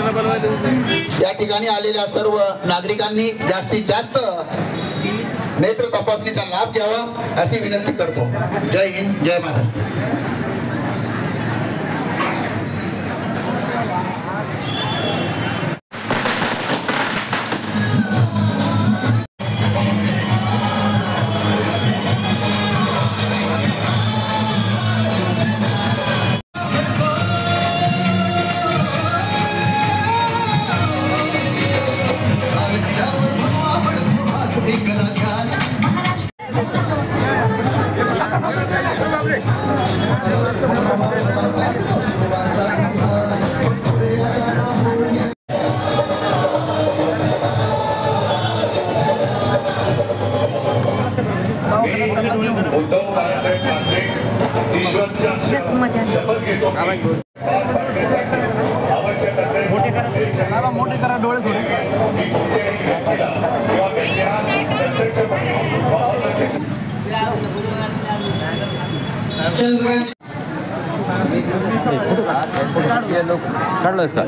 या ठिकाणी आलेल्या सर्व नागरिकांनी जास्तीत जास्त नेत्र तपासणीचा लाभ घ्यावा अशी विनंती करतो। जय हिंद, जय महाराष्ट्र। मोठे करा डोळे थोडे। काढलं का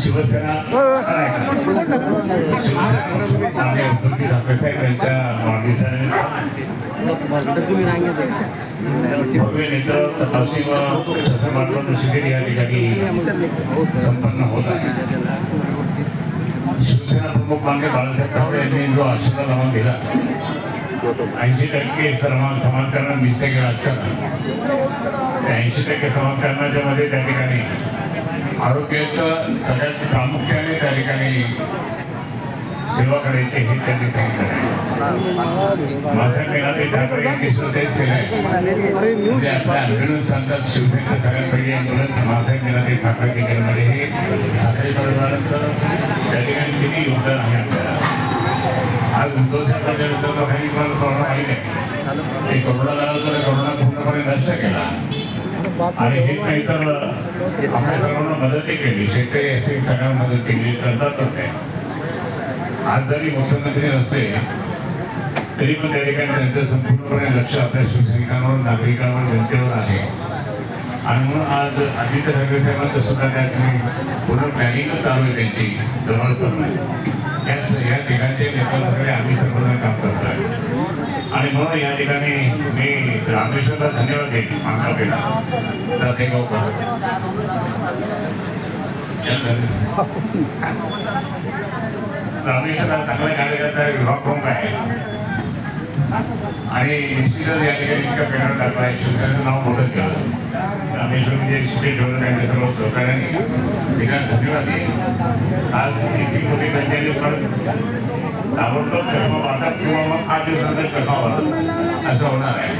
शिवसेना संपन्न होत आहे। शिवसेना प्रमुख मान्य बाळासाहेब ठाकरे यांनी जो आशीर्वाद आम्हाला दिला 80% समाजकारण निष्ठेचे राजकारण 80% समाजकारणाच्या मध्ये त्या ठिकाणी आरोग्याचं सगळ्यात प्रामुख्याने त्या ठिकाणी सेवा करायची हे त्यांनी सांगितलं। माझ्या मेळावे ठाकरे यांनी तेच केलंय म्हणजे आपल्या आंदोलन सांगतात शिवसेनेचं सगळ्यात पहिले आंदोलन माझ्या मेळावे ठाकरे केंद्रामध्ये हे ठाकरे परिवाराचं त्या ठिकाणी किती योगदान आहे आपल्याला। आज उद्धव साहेबांच्या काही कोरोना माहीत आहे कोरोना झाला तर कोरोना पूर्णपणे नष्ट केला आणि हे नाही तर आपल्या सर्वांना मदतही केली। शेतकरी असे सगळ्यांना मदत केली करतात होते। आज जरी मुख्यमंत्री नसते तरी पण त्या ठिकाणी त्यांचं संपूर्णपणे लक्ष आपल्या शिवसैनिकांवर नागरिकांवर जनतेवर आहे आणि म्हणून आज आदित्य ठाकरे साहेबांचं सुद्धा त्या ठिकाणी पूर्ण प्लॅनिंग चालू आहे त्यांची जवळ या ठिकाणचे नेत्यांकडे आम्ही सर्वजण काम करतोय आणि म्हणून या ठिकाणी मी रामेश्वरला धन्यवाद देईन मानकापेला रामेश्वरला चांगल्या कार्यकर्ता विभाग प्रमुख आहे आणि निश्चितच या ठिकाणी इतका पेमेंट टाकला आहे। शिवसेनेचं नाव मोठं केलं रामेश्वर म्हणजे स्टेट ठेवलं त्यांच्या सर्व सहकार्याने ठिकाणी धन्यवाद देईन। आज इतकी मोठी त्यांनी परत ताबडतोब चष्मा वाटत किंवा मग 8 दिवसांचा चष्मा वाटत असं होणार आहे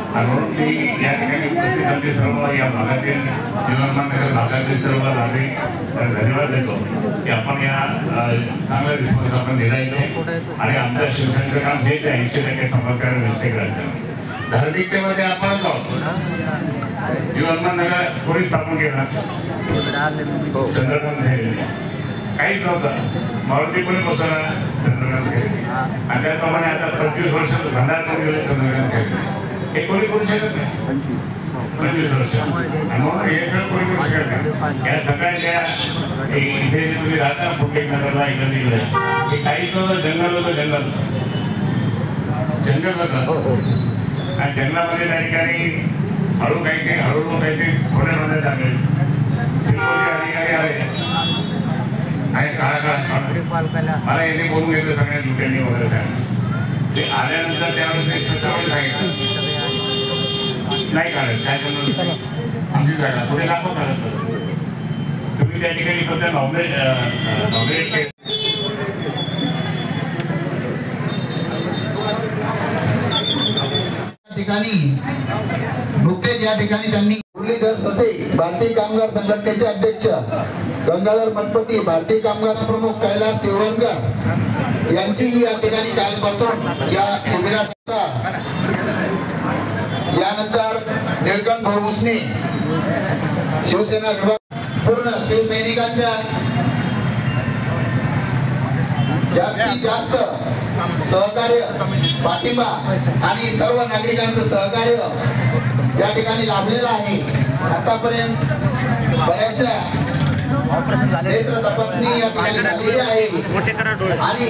आणि म्हणून मी या ठिकाणी उपस्थित सर्व या भागातील विमाननगर भागातील सर्व नागरिक धन्यवाद देतो की आपण या चांगल्या रिस्पॉन्स आपण दिला येतो आणि आमच्या शिवसेनेचं काम हेच आहे 80% समाजकारण निष्ठे करायचं। धार्मिकतेमध्ये आपणच आहोत। विमाननगर कोणी स्थापन केला चंद्रकांत खैरे काहीच नव्हतं मारुती कोणी बसवला चंद्रकांत खैरे आणि त्याप्रमाणे आता 25 वर्ष भंडारमध्ये गेले चंद्रकांत खैरे हे कोणी करू शकत नाही 25 वर्ष म्हणून हे सगळं कोणी करू शकत नाही। या सगळ्याच्या इथे जे तुम्ही राहता फुटे नगरला इकडे हे काहीच नव्हतं जंगल होतं जंगल होतं आणि जंगलामध्ये त्या ठिकाणी हळू काहीतरी खोड्यामध्ये झाले शिल्पोचे अधिकारी आले आणि काळाकाळात मला येणे बोलून घेतलं सगळ्या लुट्यांनी वगैरे ते आल्यानंतर त्यावेळेस सांगितलं नाही काढत काय करणार आमची जागा पुढे दाखव काढत तुम्ही त्या ठिकाणी फक्त नॉमिनेट ठिकाणी नुकतेच या ठिकाणी त्यांनी मुरलीधर ससे भारतीय कामगार संघटनेचे अध्यक्ष, गंगाधर मनपती भारतीय कामगार प्रमुख, कैलास तिवरणकर यांचीही या ठिकाणी कालपासून या शिबिराचा यानंतर निळकंठ भाऊसने शिवसेना विभाग पूर्ण शिवसैनिकांच्या जास्तीत जास्त सहकार्य पाठिंबा आणि सर्व नागरिकांचं सहकार्य या ठिकाणी लाभलेला आहे. आतापर्यंत बऱ्याचशा नेत्र तपासणी या ठिकाणी झालेली आहे आणि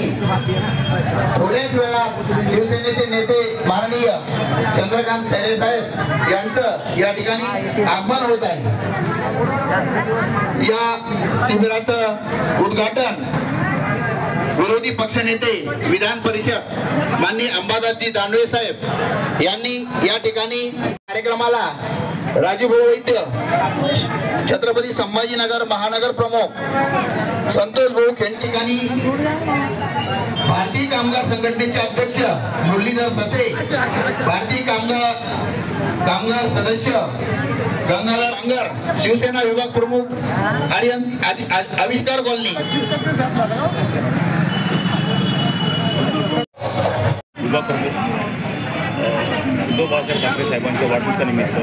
थोड्याच वेळात शिवसेनेचे नेते माननीय चंद्रकांत खैरे साहेब यांचं या ठिकाणी आगमन होत आहे. या शिबिराचं उद्घाटन विरोधी पक्षनेते विधान परिषद माननीय अंबादासजी दानवे साहेब यांनी या ठिकाणी कार्यक्रमाला राजूभाऊ वैद्य छत्रपती संभाजीनगर महानगर प्रमुख संतोष भाऊ ठिकाणी भारतीय कामगार संघटनेचे अध्यक्ष मुरलीधर ससे, भारतीय कामगार सदस्य गंगाधर अंगर, शिवसेना विभाग प्रमुख आर्यन आविष्कार कॉलनी विभाग प्रमुख उद्धव बाळासाहेब ठाकरे साहेबांच्या वाढदिवसानिमित्त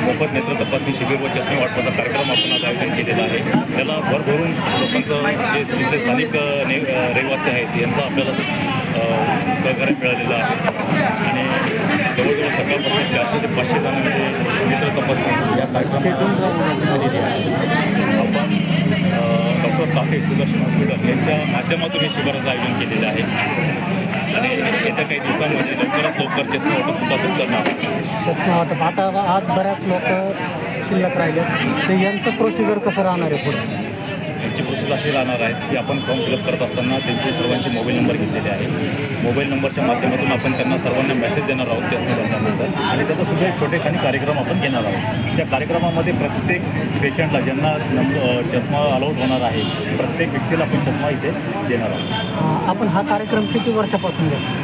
मोफत नेत्र तपासणी शिबिर व चष्मे वाटपाचा कार्यक्रम आपण आज आयोजन केलेला आहे. त्याला भरभरून लोकांचं जे तिथले स्थानिक रहिवासी आहेत यांचा आपल्याला सहकार्य मिळालेलं आहे आणि जवळजवळ सकाळपासून 400 ते 500 जणांमध्ये नेत्र तपासणी या कार्यक्रमात झालेली आहे. आपण डॉक्टर ताफे सुदर्शन हॉस्पिटल यांच्या माध्यमातून हे शिबिराचं आयोजन केलेलं आहे आणि येत्या काही दिवसांमध्ये लवकर चष्मा वाटप सुद्धा करणार. चष्मा वाटप आता आज बऱ्याच लोक शिल्लक राहिले तर यांचं प्रोसिजर कसं राहणार आहे पुढे? यांची प्रोसेस अशी राहणार आहे की आपण फॉर्म फिलअप करत असताना त्यांचे सर्वांचे मोबाईल नंबर घेतलेले आहे. मोबाईल नंबरच्या माध्यमातून आपण त्यांना सर्वांना मेसेज देणार आहोत चष्मा घेतल्यानंतर आणि त्याचा सुद्धा एक छोटेखानी कार्यक्रम आपण घेणार आहोत. त्या कार्यक्रमामध्ये प्रत्येक पेशंटला ज्यांना चष्मा अलाउड होणार आहे प्रत्येक व्यक्तीला आपण चष्मा इथे देणार आहोत. आपण हा कार्यक्रम किती वर्षापासून घेतो?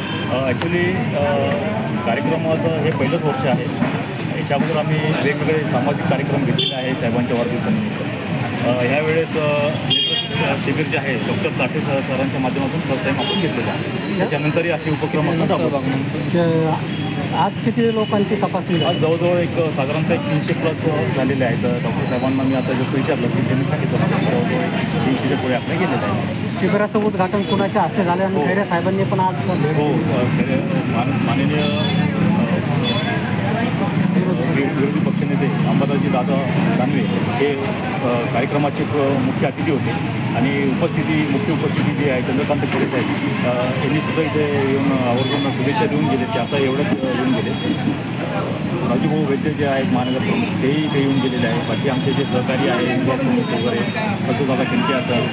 ॲक्च्युली कार्यक्रमाचं हे पहिलंच वर्ष आहे. याच्या अगोदर आम्ही वेगवेगळे सामाजिक कार्यक्रम घेतलेले आहे साहेबांच्या वाढदिवसानिमित्त. ह्यावेळेस नेत्र शिबिर जे आहे डॉक्टर ताठे सरांच्या माध्यमातून फर्स्ट टाईम आपण घेतलेलं आहे. त्याच्यानंतरही असे उपक्रम आज किती लोकांची तपासणी? आज जवळजवळ एक साधारणतः 300+ झालेले आहेत. डॉक्टर साहेबांना मी आता जसं विचारलं की त्यांनी सांगितलं जवळजवळ 300च्या पुढे आपल्या गेलेलं आहे. शिबिराचं उद्घाटन कुणाच्या हस्ते झालं आणि खैरे साहेबांनी पण आज माननीय विरोधी पक्षनेते अंबादासजी दादा दानवे हे कार्यक्रमाचे मुख्य अतिथी होते आणि मुख्य उपस्थिती जी आहे चंद्रकांत खैरे साहेब यांनी सुद्धा इथे येऊन आवर्जून शुभेच्छा देऊन गेले. ते आता एवढंच येऊन गेले. राजूभाऊ वैद्य जे आहेत महानगर प्रमुख तेही इथे येऊन गेलेले आहे. बाकी आमचे जे सहकारी आहे विभाग प्रमुख वगैरे संतोषदादा खिंडके असेल,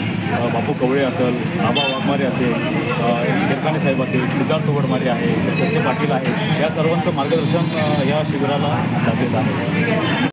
बापू कवळे असेल, आबा वाघमारे असेल, शेरखाने साहेब असेल, सिद्धार्थ वडमारे आहे, ससे पाटील आहे, या सर्वांचं मार्गदर्शन या शिबिराला लाभलेलं आहे.